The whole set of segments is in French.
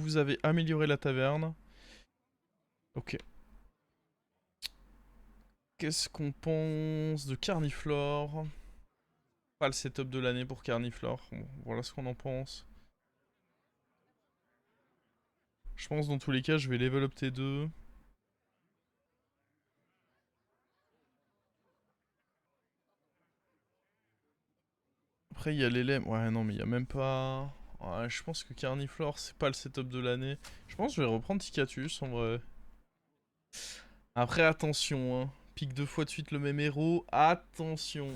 vous avez amélioré la taverne. Ok. Qu'est-ce qu'on pense de Carniflore? Pas le setup de l'année pour Carniflore. Bon, voilà ce qu'on en pense. Je pense dans tous les cas, je vais level up T2. Après, il y a l'élève. Ouais, non, mais il y a même pas. Ouais, je pense que Carniflore, c'est pas le setup de l'année. Je pense que je vais reprendre Ticatus en vrai. Après, attention, hein. Pique 2 fois de suite le même héros. Attention.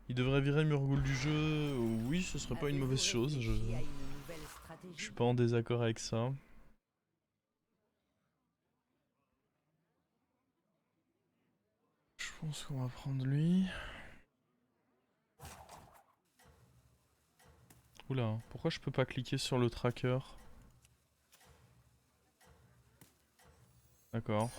Il devrait virer Murgoul du jeu. Oui, ce serait pas une mauvaise chose. Je suis pas en désaccord avec ça. Je pense qu'on va prendre lui. Oula, pourquoi je peux pas cliquer sur le tracker? D'accord.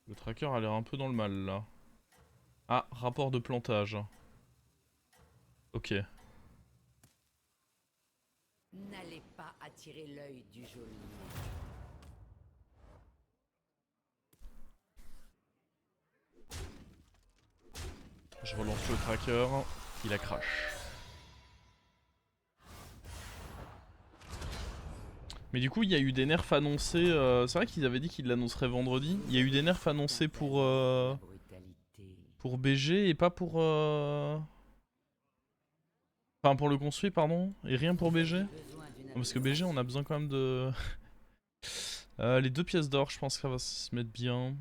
Le tracker a l'air un peu dans le mal là. Ah, rapport de plantage. Ok. N'allez pas attirer l'œil du geôlier. Je relance le tracker. Il a crash. Mais du coup, il y a eu des nerfs annoncés. C'est vrai qu'ils avaient dit qu'ils l'annonceraient vendredi. Il y a eu des nerfs annoncés pour BG et pas pour. Enfin, pour le construit, pardon. Et rien pour BG. Non, parce que BG, on a besoin quand même de. Les 2 pièces d'or, je pense que ça va se mettre bien.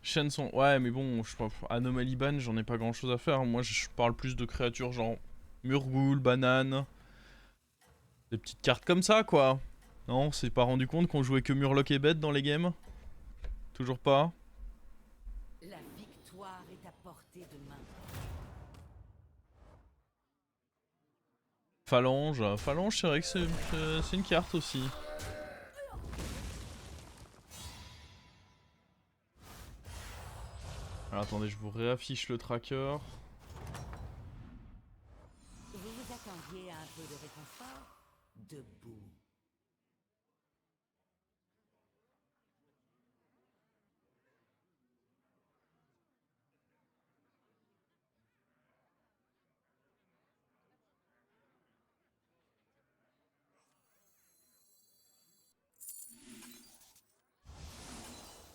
Chaîne sont. Ouais, mais bon, je pense. Anomaly ban, j'en ai pas grand chose à faire. Moi, je parle plus de créatures genre. Murgoul, banane. Des petites cartes comme ça, quoi. Non, on s'est pas rendu compte qu'on jouait que Murloc et bête dans les games? Toujours pas. La victoire est à portée de main. Phalange. Phalange, c'est vrai que c'est une carte aussi. Alors attendez, je vous réaffiche le tracker. Vous vous attendiez à un peu de réconfort? Debout.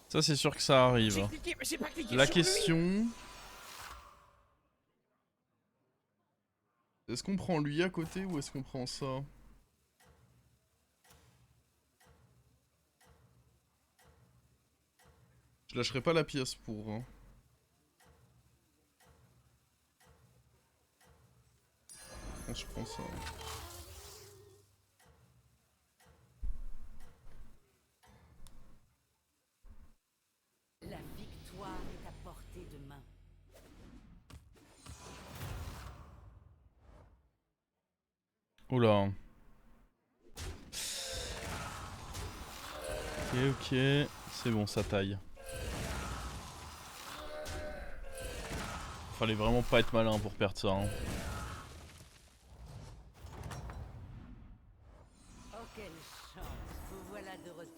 Ça, c'est sûr que ça arrive. Cliqué, mais j'ai pas cliqué La sur lui. question... Est-ce qu'on prend lui à côté ou est-ce qu'on prend ça? Je lâcherai pas la pièce pour. Hein. Je pense que je prends ça. La victoire est à portée de main. Oula. Ok, ok. C'est bon, ça taille. Fallait vraiment pas être malin pour perdre ça. Hein. Oh, quelle chance! Vous voilà de retour.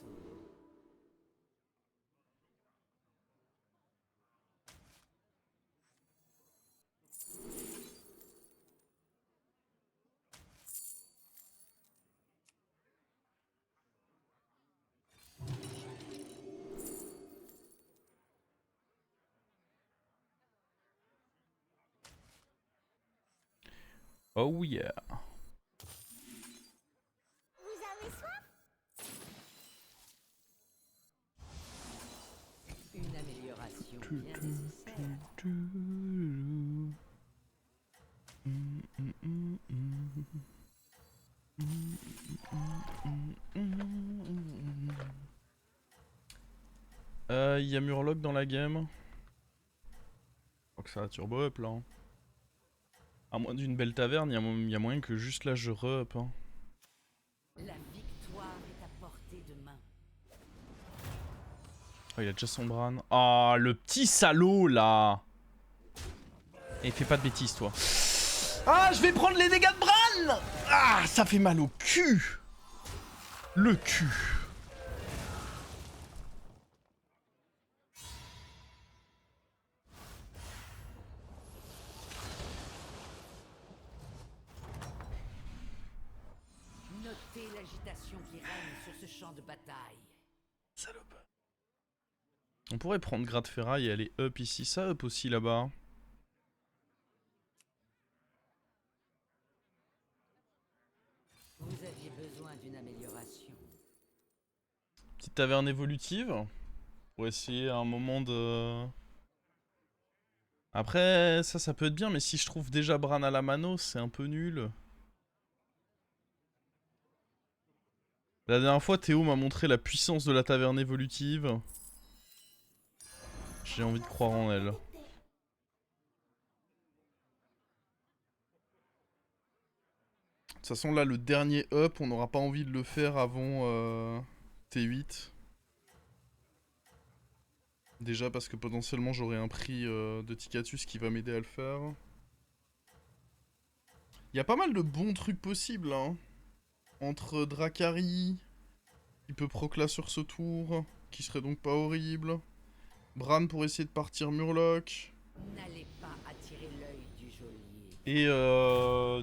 Oh yeah. Vous avez soif? Une amélioration bien nécessaire. Y a Murloc dans la game. Je crois que ça a turbo up là. Hein. À moins d'une belle taverne, il y a moyen que juste là je re-up. Hein. La victoire est à portée de main. Oh, il a déjà son Bran. Ah, le petit salaud là. Et fais pas de bêtises, toi. Ah, je vais prendre les dégâts de Bran. Ah, ça fait mal au cul. Le cul. Notez l'agitation qui règne sur ce champ de bataille. Salope. On pourrait prendre Grade Ferraille et aller up ici. Ça up aussi là-bas. Vous aviez besoin d'une amélioration. Petite taverne évolutive. Pour essayer à un moment de... Après, ça peut être bien, mais si je trouve déjà Bran à la mano, c'est un peu nul. La dernière fois, Théo m'a montré la puissance de la taverne évolutive. J'ai envie de croire en elle. De toute façon, là, le dernier up, on n'aura pas envie de le faire avant T8. Déjà parce que potentiellement, j'aurai un prix de Ticatus qui va m'aider à le faire. Il y a pas mal de bons trucs possibles, hein. Entre Dracari, qui peut procla sur ce tour, qui serait donc pas horrible. Bran pour essayer de partir Murloc. N'allez pas attirer l'œil du geôlier. Et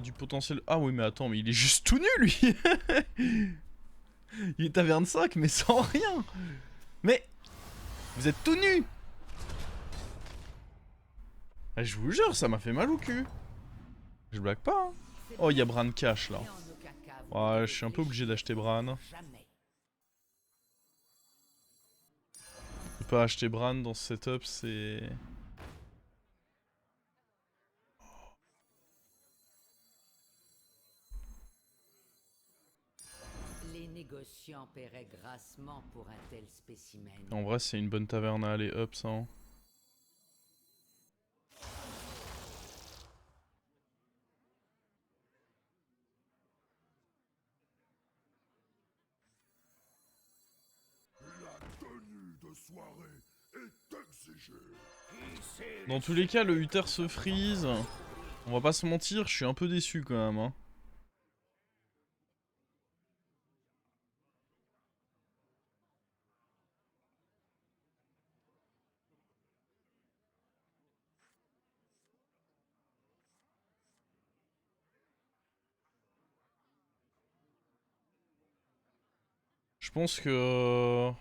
du potentiel... Ah oui mais attends, mais il est juste tout nu lui. Il est taverne 5 mais sans rien. Mais... Vous êtes tout nu. Ah, je vous jure, ça m'a fait mal au cul. Je blague pas. Hein. Oh, il y a Bran cash là. Ouais, je suis un peu obligé d'acheter Bran. Ne pas acheter Bran dans ce setup, c'est... Les négociants paieraient grassement pour un tel spécimen. En vrai, c'est une bonne taverne à aller up, ça. Hein. Dans tous les cas, le Uther se freeze. On va pas se mentir, je suis un peu déçu quand même. Hein. Je pense que...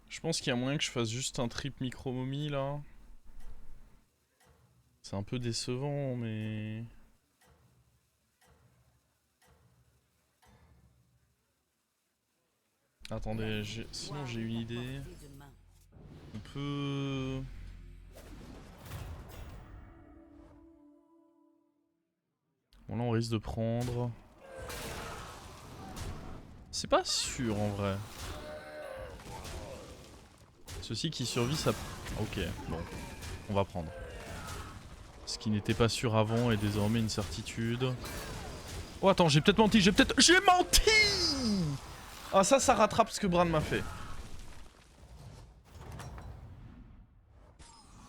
Je pense qu'il y a moyen que je fasse juste un trip micro-momie là. C'est un peu décevant, mais... Attendez, sinon j'ai une idée. On peut... Bon là on risque de prendre... C'est pas sûr en vrai. Ceci qui survit, ça... Ok, bon. On va prendre. Ce qui n'était pas sûr avant est désormais une certitude. Oh attends, j'ai peut-être menti, J'ai menti. Ah ça rattrape ce que Bran m'a fait.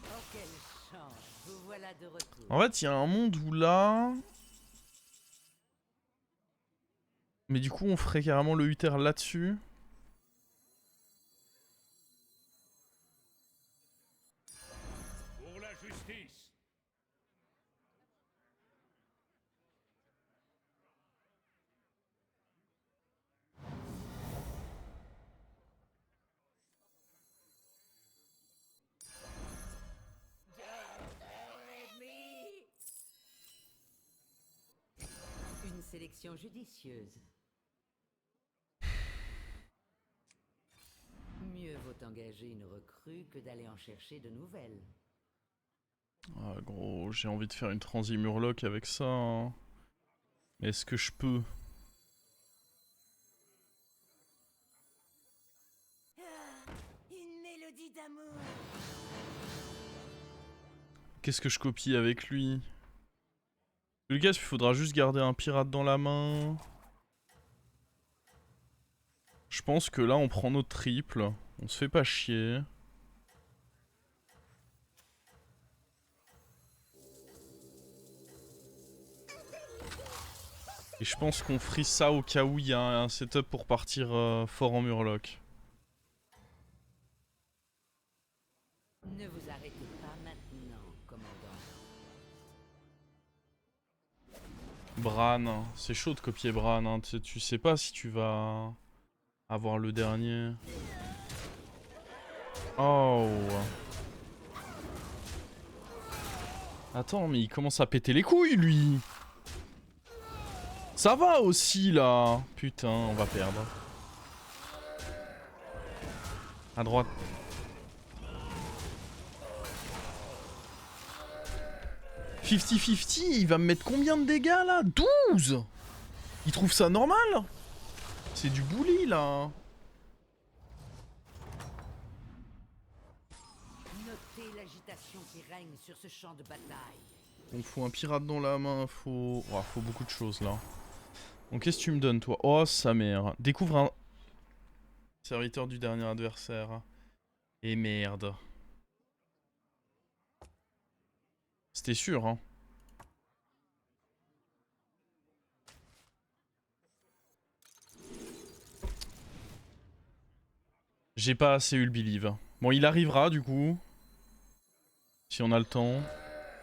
Oh, quelle chance. Vous voilà de retour. En fait, il y a un monde où là... Mais du coup, on ferait carrément le Uther là-dessus. Pour la justice. Une sélection judicieuse. Mieux vaut engager une recrue que d'aller en chercher de nouvelles. Ah gros, j'ai envie de faire une transi Murloc avec ça. Hein. Mais est-ce que je peux? Une mélodie d'amour. Qu'est-ce que je copie avec lui? Le gars, il faudra juste garder un pirate dans la main. Je pense que là, on prend notre triple. On se fait pas chier. Et je pense qu'on frise ça au cas où il y a un setup pour partir fort en Murloc. Ne vous arrêtez pas maintenant, commandant. Bran, c'est chaud de copier Bran. Hein. Tu sais pas si tu vas avoir le dernier. Oh. Attends, mais il commence à péter les couilles, lui. Ça va aussi, là. Putain, on va perdre. À droite. « 50-50, il va me mettre combien de dégâts, là? 12. Il trouve ça normal? C'est du bully, là. Notez l'agitation qui règne sur ce champ de bataille. Donc faut un pirate dans la main, faut beaucoup de choses, là. Donc qu'est-ce que tu me donnes, toi? Oh, sa mère. Découvre un serviteur du dernier adversaire. Et merde. C'était sûr, hein. J'ai pas assez eu le believe. Bon, il arrivera, du coup. Si on a le temps.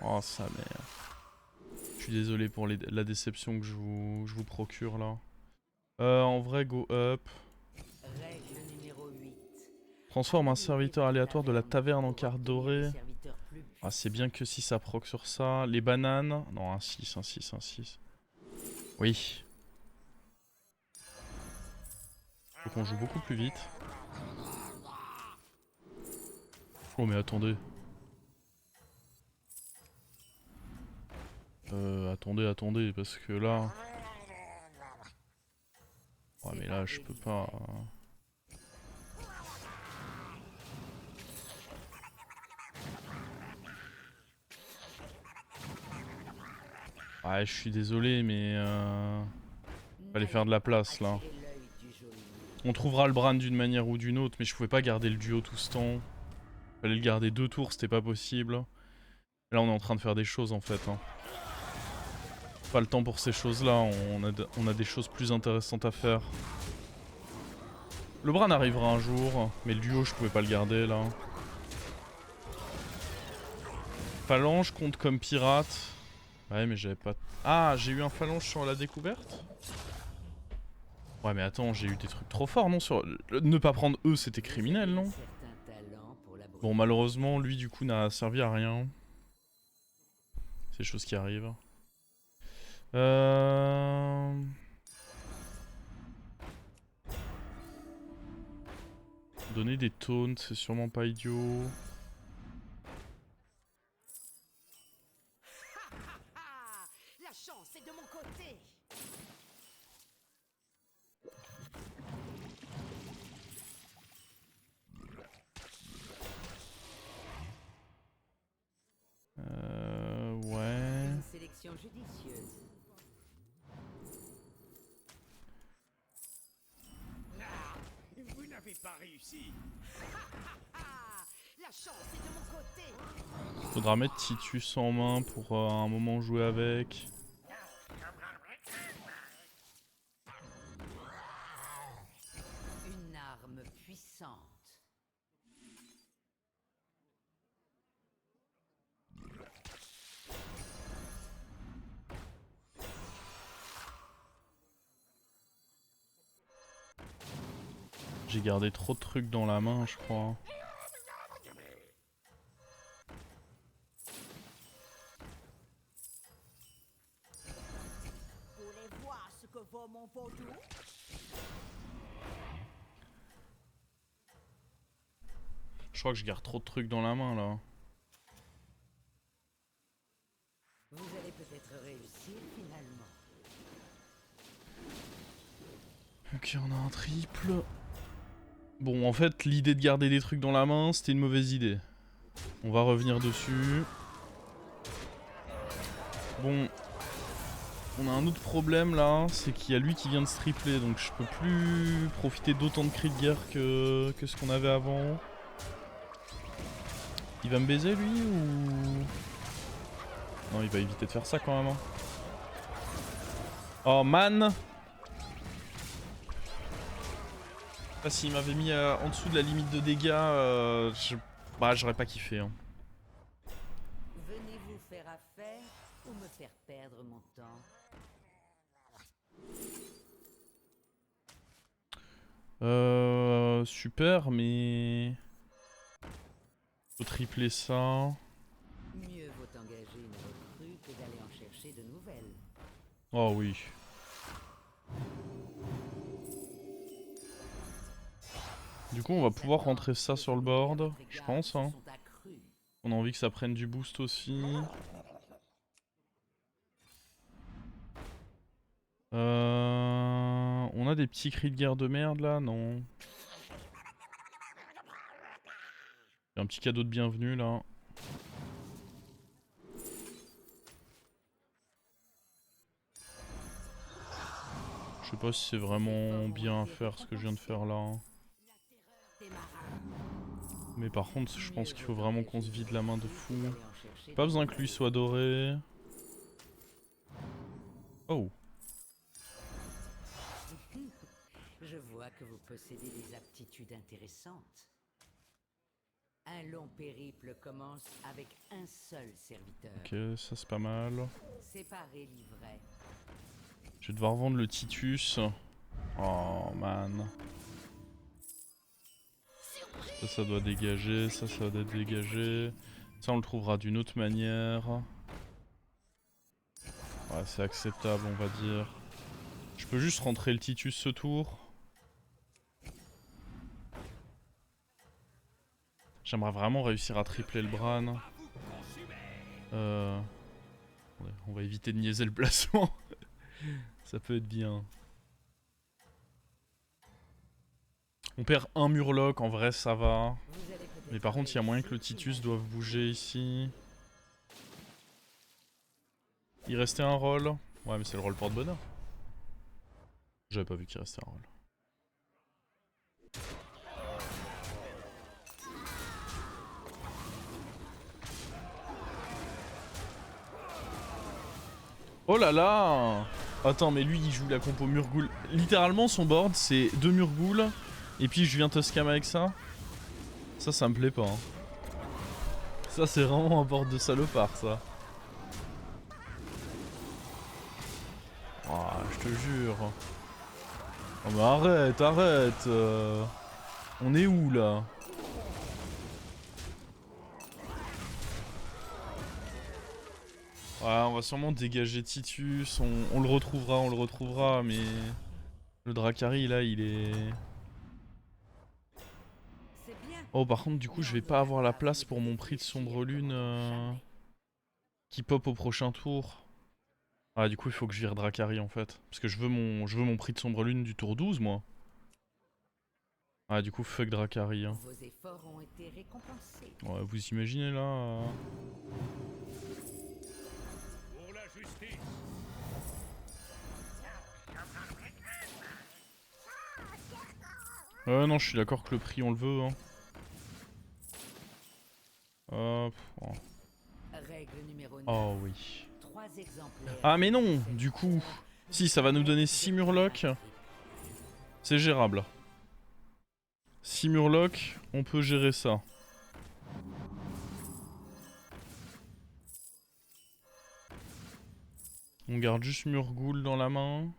Oh, sa mère. Je suis désolé pour la déception que je vous procure, là. En vrai, go up. Règle numéro 8. Transforme un serviteur aléatoire de la taverne en carte dorée. Ah, c'est bien que si ça proc sur ça. Les bananes. Non, un 6, un 6, un 6. Oui. Faut qu'on joue beaucoup plus vite. Oh, mais attendez. Attendez, parce que là... Ouais, mais là, je peux pas... Ouais, je suis désolé, mais... Fallait faire de la place, là. On trouvera le Bran d'une manière ou d'une autre, mais je pouvais pas garder le duo tout ce temps. Fallait le garder 2 tours, c'était pas possible. Là, on est en train de faire des choses, en fait. Hein. Pas le temps pour ces choses-là, on a des choses plus intéressantes à faire. Le Bran arrivera un jour, mais le duo, je pouvais pas le garder, là. Phalange compte comme pirate. Ouais, mais j'avais pas... Ah, j'ai eu un phalange sur la découverte? Ouais, mais attends, j'ai eu des trucs trop forts, non sur... Ne pas prendre eux, c'était criminel, non? Bon, malheureusement, lui, du coup, n'a servi à rien. C'est des choses qui arrivent. Donner des taunts, c'est sûrement pas idiot. La chance est de mon côté. Ouais. Une sélection judicieuse. Vous n'avez pas réussi. La chance est de mon côté. Faudra mettre Titus en main pour un moment jouer avec. Une arme puissante. J'ai gardé trop de trucs dans la main, je crois. Vous voulez voir ce que vaut mon vaudou? Je crois que je garde trop de trucs dans la main là. Ok, on a un triple. Bon, en fait, l'idée de garder des trucs dans la main, c'était une mauvaise idée. On va revenir dessus. Bon. On a un autre problème là, c'est qu'il y a lui qui vient de se tripler, donc je peux plus profiter d'autant de cris de guerre que ce qu'on avait avant. Il va me baiser lui ou... Non, il va éviter de faire ça quand même. Hein. Oh man! Là, s'il m'avait mis en dessous de la limite de dégâts, bah, j'aurais pas kiffé. Hein. Venez-vous faire affaire ou me faire perdre mon temps? Super, mais... Faut tripler ça. Mieux vaut engager une recrue que d'aller en chercher de nouvelles. Oh oui. Du coup, on va pouvoir rentrer ça sur le board, je pense. Hein. On a envie que ça prenne du boost aussi. On a des petits cris de guerre de merde là, non? Il y a un petit cadeau de bienvenue là. Je sais pas si c'est vraiment bien à faire ce que je viens de faire là. Mais par contre, je pense qu'il faut vraiment qu'on se vide la main de fou. Pas besoin que lui soit doré. Oh. Je vois que vous possédez des aptitudes intéressantes. Un long périple commence avec un seul serviteur. Ok, ça c'est pas mal. Séparez l'ivraie. Je vais devoir vendre le Titus. Oh man. Ça doit dégager, ça doit dégager. Ça on le trouvera d'une autre manière. Ouais, c'est acceptable on va dire. Je peux juste rentrer le Titus ce tour. J'aimerais vraiment réussir à tripler le Bran. On va éviter de niaiser le placement. Ça peut être bien. On perd un Murloc, en vrai ça va. Mais par contre il y a moyen que le Titus doive bouger ici. Il restait un rôle. Ouais mais c'est le rôle porte-bonheur. J'avais pas vu qu'il restait un rôle. Oh là là! Attends mais lui il joue la compo Murgoul. Littéralement son board c'est 2 Murgoul. Et puis je viens te scam avec ça. Ça me plaît pas. Hein. Ça c'est vraiment un board de salopard ça. Oh, je te jure. Oh mais arrête. On est où là? Ouais, on va sûrement dégager Titus, on le retrouvera, mais... Le Dracari là il est... Oh par contre du coup je vais pas avoir la place pour mon prix de sombre lune qui pop au prochain tour. Ah du coup il faut que je vire Dracari en fait. Parce que je veux mon prix de sombre lune du tour 12 moi. Ah du coup fuck Dracari hein. Ouais vous imaginez là Pour la justice. non je suis d'accord que le prix on le veut hein. Hop. Oh oui. Ah mais non. Du coup, si ça va nous donner 6 Murlocs, c'est gérable. 6 Murlocs, on peut gérer ça. On garde juste Murgoul dans la main.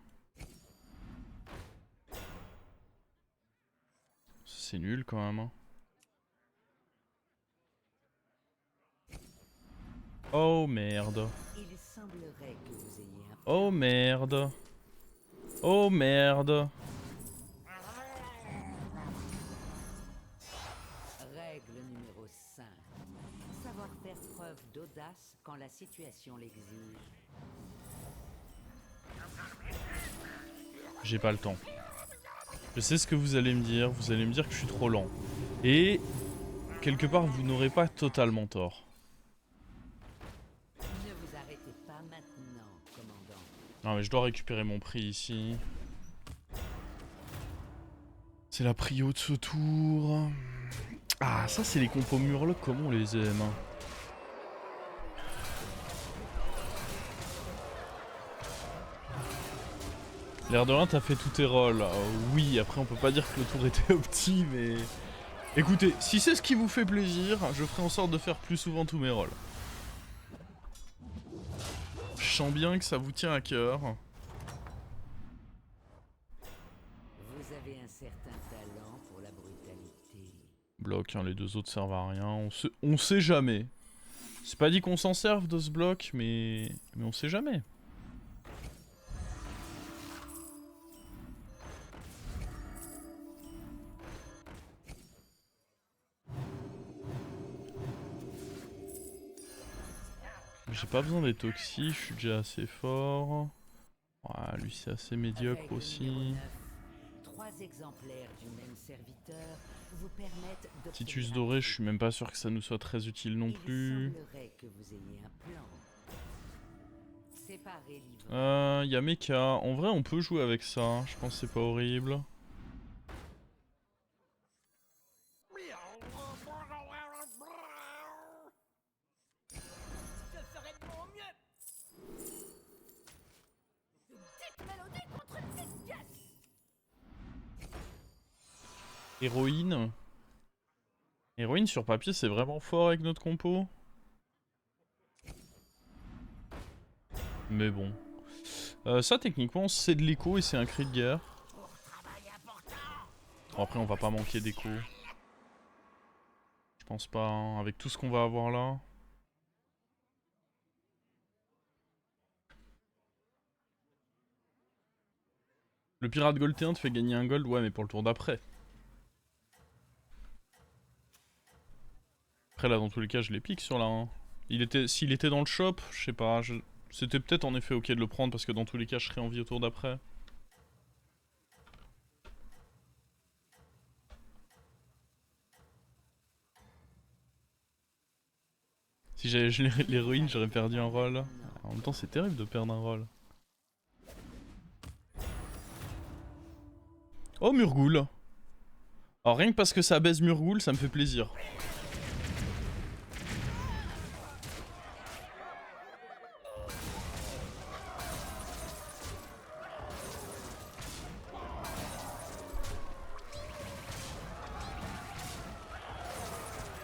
C'est nul quand même. Hein. Oh merde. Oh merde. Oh merde. Règle numéro 5. Savoir faire preuve d'audace quand la situation l'exige. J'ai pas le temps. Je sais ce que vous allez me dire que je suis trop lent. Et quelque part, vous n'aurez pas totalement tort. Ne vous arrêtez pas maintenant, commandant. Non mais je dois récupérer mon prix ici. C'est la prio de ce tour. Ah, ça c'est les compos Murloc, comment on les aime. L'air de rien, t'as fait tous tes rôles. Oui, après on peut pas dire que le tour était opti, mais... Écoutez, si c'est ce qui vous fait plaisir, je ferai en sorte de faire plus souvent tous mes rôles. Je sens bien que ça vous tient à cœur. Vous avez un certain talent pour la brutalité. Bloc, hein, les deux autres servent à rien, on sait jamais. C'est pas dit qu'on s'en serve de ce bloc, mais on sait jamais. J'ai pas besoin d'être toxique, je suis déjà assez fort. Ouais, lui c'est assez médiocre Règle aussi. numéro 9. 3 exemplaires du même serviteur vous permettent d'obtenir Titus un doré, je fruit. suis même pas sûr que ça nous soit très utile non plus. Il semblerait que vous ayez un plan. Séparez livre. Y'a Mecha. En vrai, on peut jouer avec ça. Je pense que c'est pas horrible. Je ferai de mon mieux. Une petite mélodie contre une petite pièce. Héroïne. Héroïne sur papier, c'est vraiment fort avec notre compo. Mais bon. Ça, techniquement, c'est de l'écho et c'est un cri de guerre. Bon, après, on va pas manquer d'écho. Je pense pas, hein, avec tout ce qu'on va avoir là. Le pirate goldéen te fait gagner un gold, ouais, mais pour le tour d'après. Après, là, dans tous les cas, je les pique sur la 1. S'il était dans le shop, je sais pas, c'était peut-être en effet ok de le prendre parce que dans tous les cas, je serais en vie au tour d'après. Si j'avais l'héroïne, j'aurais perdu un rôle. En même temps, c'est terrible de perdre un rôle. Oh, Murgoul. Alors, rien que parce que ça baise Murgoul, ça me fait plaisir.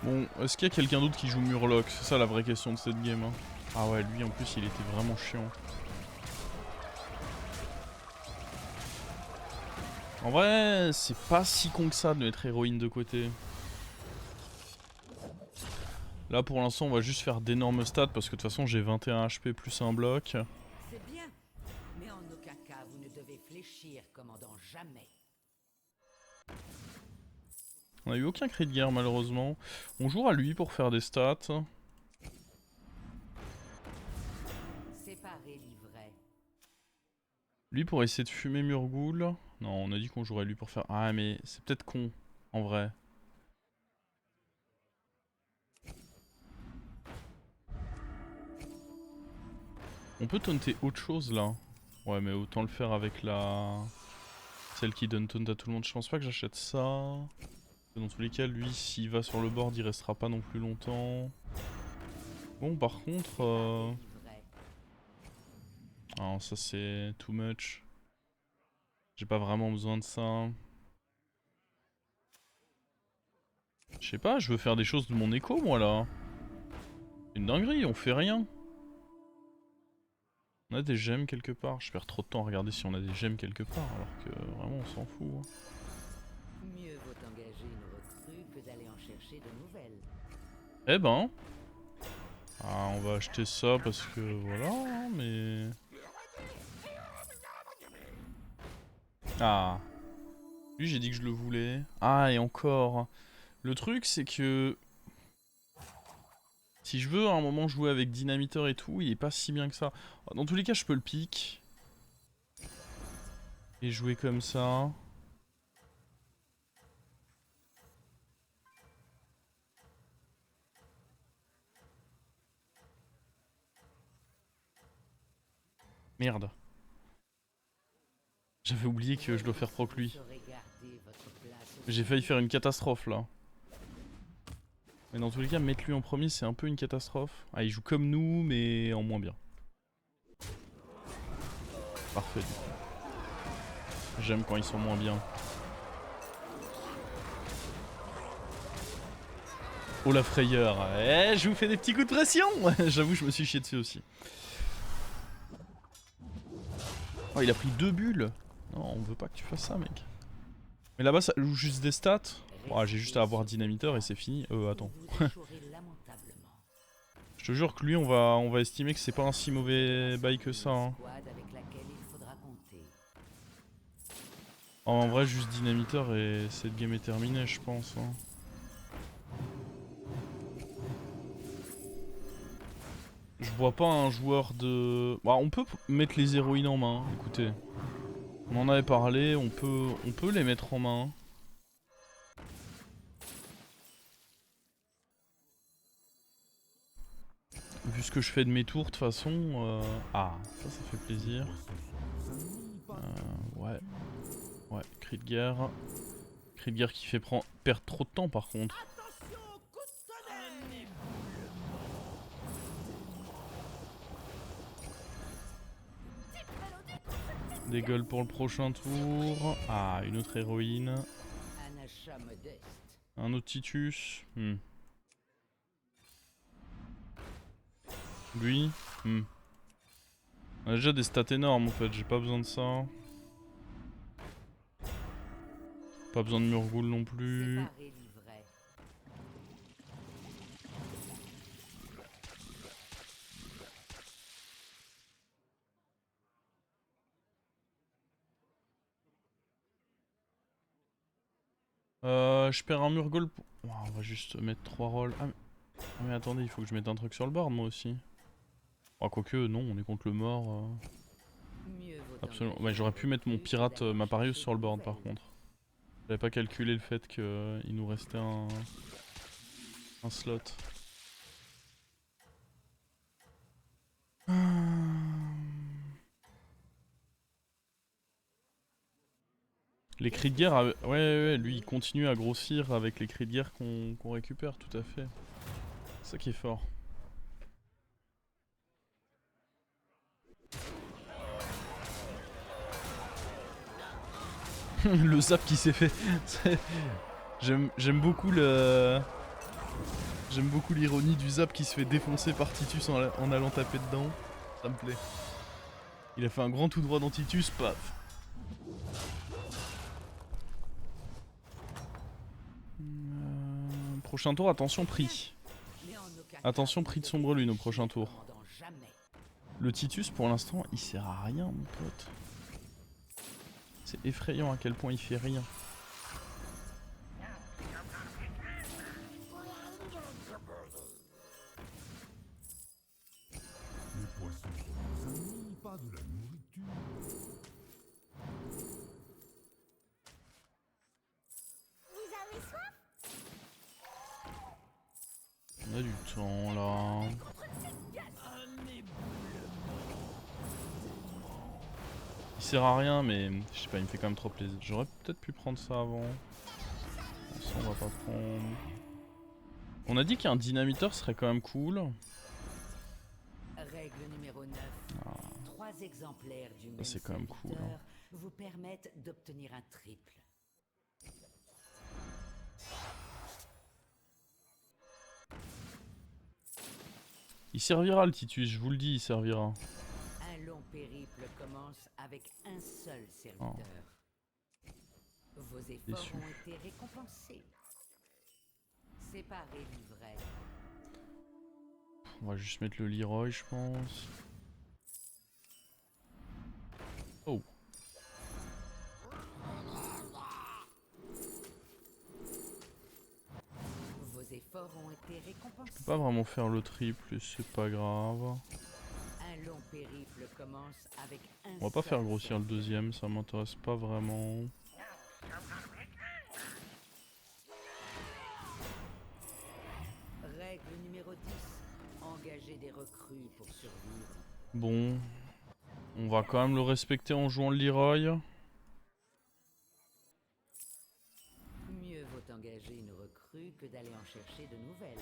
Bon, est-ce qu'il y a quelqu'un d'autre qui joue Murloc? C'est ça la vraie question de cette game. Hein. Ah ouais, lui en plus, il était vraiment chiant. En vrai, c'est pas si con que ça de mettre héroïne de côté. Là pour l'instant on va juste faire d'énormes stats parce que de toute façon j'ai 21 HP plus un bloc. C'est bien, mais en aucun cas vous ne devez fléchir, commandant, jamais. On a eu aucun cri de guerre malheureusement. On joue à lui pour faire des stats. Séparez livret. Lui pour essayer de fumer Murgoul. Non, on a dit qu'on jouerait lui pour faire... Ah mais c'est peut-être con, en vrai. On peut taunter autre chose là. Ouais mais autant le faire avec la... Celle qui donne taunt à tout le monde. Je pense pas que j'achète ça. Dans tous les cas, lui, s'il va sur le board, il restera pas non plus longtemps. Bon, par contre... Ah, ça c'est too much. J'ai pas vraiment besoin de ça. Je sais pas, je veux faire des choses de mon écho, moi, là. C'est une dinguerie, on fait rien. On a des gemmes quelque part. Je perds trop de temps à regarder si on a des gemmes quelque part, alors que vraiment on s'en fout. Hein. Mieux vaut engager une recrue que d'aller en chercher de nouvelles. Eh ben. Ah, on va acheter ça parce que voilà, hein, mais... Ah. Lui, j'ai dit que je le voulais. Ah, et encore. Le truc, c'est que... Si je veux à un moment jouer avec Dynamiteur et tout, il est pas si bien que ça. Dans tous les cas, je peux le pick. Et jouer comme ça. Merde. J'avais oublié que je dois faire proc lui. Saurez garder votre place au J'ai failli faire une catastrophe là. Mais dans tous les cas, mettre lui en premier, c'est un peu une catastrophe. Ah, il joue comme nous, mais en moins bien. Parfait. J'aime quand ils sont moins bien. Oh la frayeur. Eh, je vous fais des petits coups de pression. J'avoue, je me suis chié dessus aussi. Oh, il a pris 2 bulles. Non, on veut pas que tu fasses ça, mec. Mais là-bas, ça joue juste des stats. Oh, j'ai juste à avoir dynamiteur et c'est fini. Attends. vous échouerez lamentablement. Je te jure que lui, on va estimer que c'est pas un si mauvais bail que ça. Hein. Squad avec laquelle il faudra compter. En vrai, juste dynamiteur et cette game est terminée, je pense. Hein. Je vois pas un joueur de... Bah, on peut mettre les héroïnes en main, écoutez. On en avait parlé, on peut les mettre en main. Vu ce que je fais de mes tours, de toute façon... Ah, ça fait plaisir. Ouais. Ouais, cri de guerre. Cri de guerre qui fait perdre trop de temps par contre. Des gueules pour le prochain tour. Ah, une autre héroïne. Un achat modeste. Un autre Titus. Lui. On a déjà des stats énormes en fait, j'ai pas besoin de ça. Pas besoin de Murgoul non plus. Séparez l'ivraie. Je perds un Murgoul. Oh, on va juste mettre 3 rolls. Ah mais attendez, il faut que je mette un truc sur le board moi aussi. Oh, quoique, non, on est contre le mort. Mieux vaut Absolument. engager Ouais, j'aurais pu mettre mon l'optique pirate d'aller Maparius chercher sur le de board par nouvelles. contre. J'avais pas calculé le fait qu'il nous restait un slot. Les cris de guerre, ouais, lui il continue à grossir avec les cris de guerre qu'on récupère, tout à fait. C'est ça qui est fort. Le zap qui s'est fait. J'aime beaucoup le... J'aime beaucoup l'ironie du zap qui se fait défoncer par Titus en allant taper dedans. Ça me plaît. Il a fait un grand tout droit dans Titus, paf. Prochain tour, attention prix. Mais en aucun Attention cas, prix de vous sombre devez lune au lâcher prochain le tour. commandant jamais. Le Titus pour l'instant il sert à rien mon pote. C'est effrayant à quel point il fait rien. Les poissons sont des amis, pas de la nourriture. Vous avez soif? On a du temps là. Il sert à rien mais je sais pas, il me fait quand même trop plaisir. J'aurais peut-être pu prendre ça avant. Ça on va pas prendre. On a dit qu'un dynamiteur serait quand même cool. Règle numéro 9. 3 exemplaires du même c'est quand même cool, serviteur hein. vous permettent d'obtenir un triple. Il servira le Titus, je vous le dis, il servira. Un long périple commence avec un seul serviteur. Vos efforts Déçu. ont été récompensés. Séparez l'ivraie. On va juste mettre le Leroy, je pense. Oh. Vos efforts ont été récompensés. Je peux pas vraiment faire le triple, c'est pas grave. Un long périple commence avec un On va pas seul faire grossir le serviteur. deuxième, ça m'intéresse pas vraiment. Règle numéro 10. Engagez des recrues pour survivre. Bon. On va quand même le respecter en jouant le Leroy. Mieux vaut engager une recrue que d'aller en chercher de nouvelles.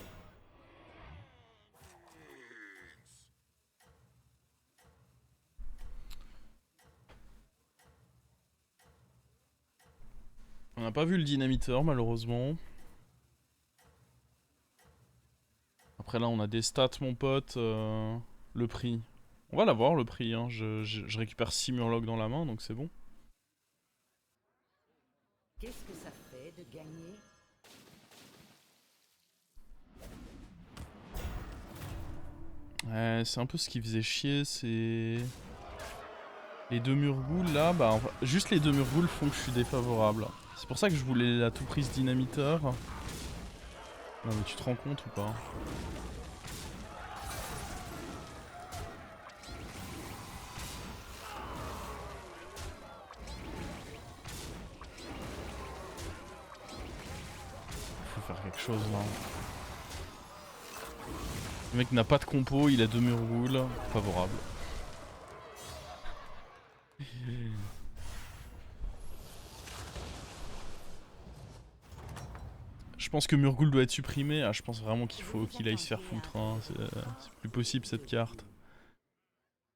On n'a pas vu le dynamiteur malheureusement. Après là on a des stats mon pote. Le prix. On va l'avoir le prix. Hein. Je récupère 6 murlocs dans la main donc c'est bon. Qu'est-ce que ça fait de gagner? Ouais, c'est un peu ce qui faisait chier, c'est... Les 2 Murghouls là, bah enfin, juste les 2 Murghouls font que je suis défavorable. C'est pour ça que je voulais à tout prix ce dynamiteur. Non mais tu te rends compte ou pas? Faut faire quelque chose là. Le mec n'a pas de compo, il a 2 Murghouls, favorable. Je pense que Murghul doit être supprimé. Ah, je pense vraiment qu'il faut qu'il aille se faire foutre. Hein. C'est plus possible cette carte.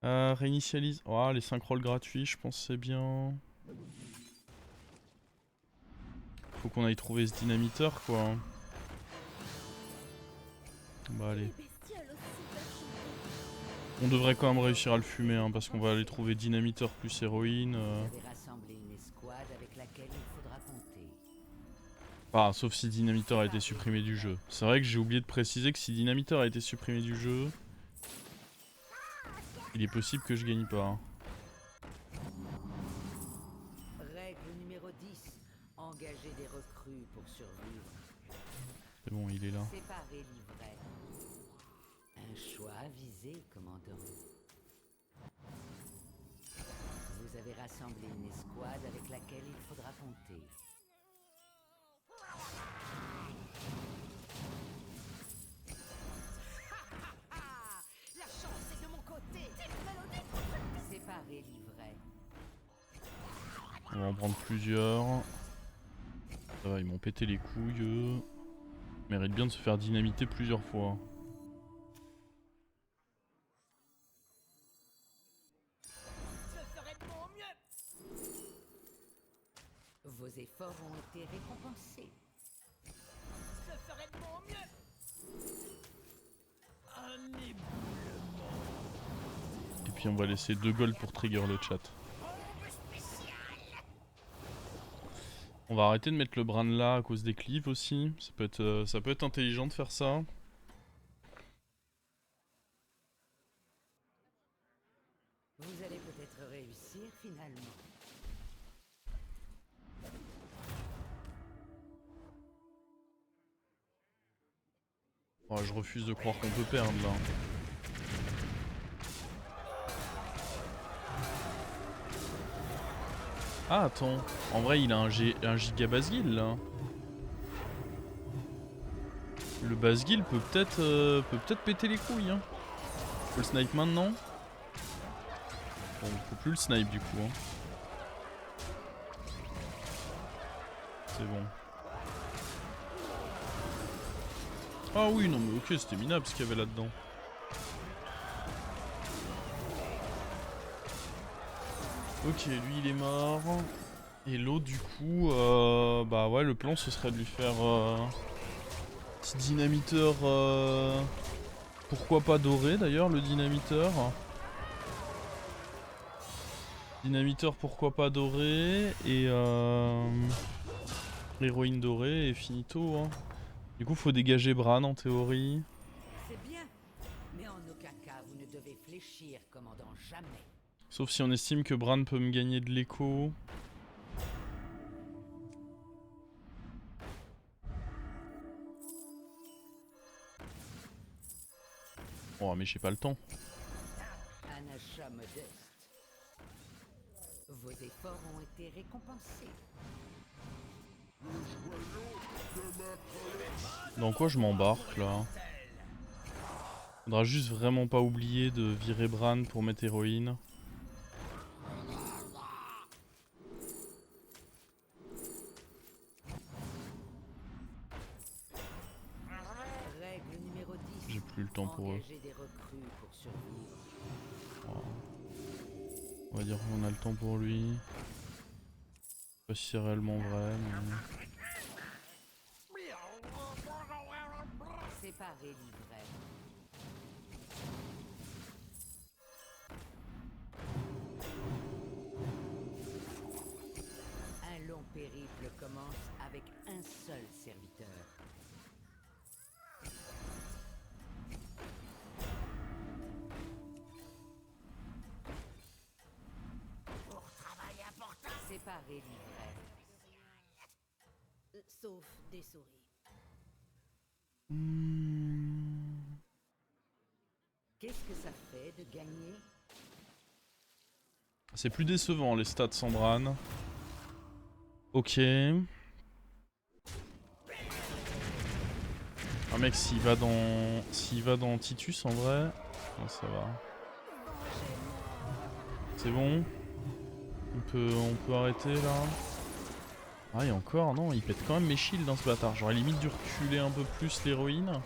Réinitialise. Oh, les 5 rolls gratuits, je pense que c'est bien. Faut qu'on aille trouver ce dynamiteur quoi. Bah allez. On devrait quand même réussir à le fumer hein, parce qu'on va aller trouver dynamiteur plus héroïne. Vous avez rassemblé une escouade avec laquelle il faudra compter. Ah, sauf si dynamiteur a été supprimé du jeu. C'est vrai que j'ai oublié de préciser que si dynamiteur a été supprimé du jeu, il est possible que je gagne pas. Hein. Règle numéro 10. Engager des recrues pour survivre. C'est bon, il est là. Séparer l'ivraie. Un choix avisé, commandant. Vous avez rassemblé une escouade avec laquelle il faudra compter. La chance est de mon côté. Mélodie contre Séparer l'ivraie. On va en prendre plusieurs. Ça va, ils m'ont pété les couilles. Eux. Ils méritent bien de se faire dynamiter plusieurs fois. Je ferai de mon mieux. Vos efforts ont été récompensés. Je ferai de mon mieux. Et puis on va laisser 2 gold pour trigger le chat. On va arrêter de mettre le Bran là à cause des cleaves aussi. Ça peut être intelligent de faire ça. Vous allez peut-être réussir finalement. Oh, je refuse de croire qu'on peut perdre là. Ah attends, en vrai il a un giga Basgil là. Le Basgil peut peut-être péter les couilles hein. Faut le snipe maintenant. Bon, faut plus le snipe du coup hein. C'est bon. Ah oui non mais ok c'était minable ce qu'il y avait là-dedans. Ok, lui il est mort. Et l'autre du coup, bah ouais, le plan ce serait de lui faire petit dynamiteur. Pourquoi pas doré d'ailleurs, le dynamiteur. Dynamiteur pourquoi pas doré et héroïne dorée et finito. Hein. Du coup faut dégager Bran en théorie. C'est bien, mais en aucun cas vous ne devez fléchir, commandant, jamais. Sauf si on estime que Bran peut me gagner de l'écho. Oh mais j'ai pas le temps. Un achat modeste. Vos efforts ont été récompensés. Dans quoi je m'embarque là? Faudra juste vraiment pas oublier de virer Bran pour mettre héroïne. temps pour eux. Engager des recrues pour survivre. Wow. On va dire qu'on a le temps pour lui. Je sais pas si c'est réellement vrai, mais... Séparer l'ivraie. Un long périple commence avec un seul serviteur. Séparer l'ivraie. Sauf des souris. Qu'est-ce que ça fait de gagner? C'est plus décevant les stats sans Bran. Ok. Un mec s'il va dans Titus en vrai, non, ça va. C'est bon. On peut arrêter là. Ah et encore non, il pète quand même mes shields dans ce bâtard. J'aurais limite dû reculer un peu plus l'héroïne.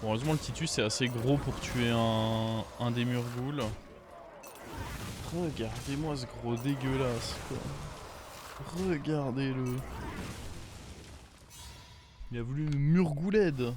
Bon, heureusement le Titus est assez gros pour tuer un des Murghouls. Regardez-moi ce gros dégueulasse quoi. Regardez-le. Il a voulu une Murghouled.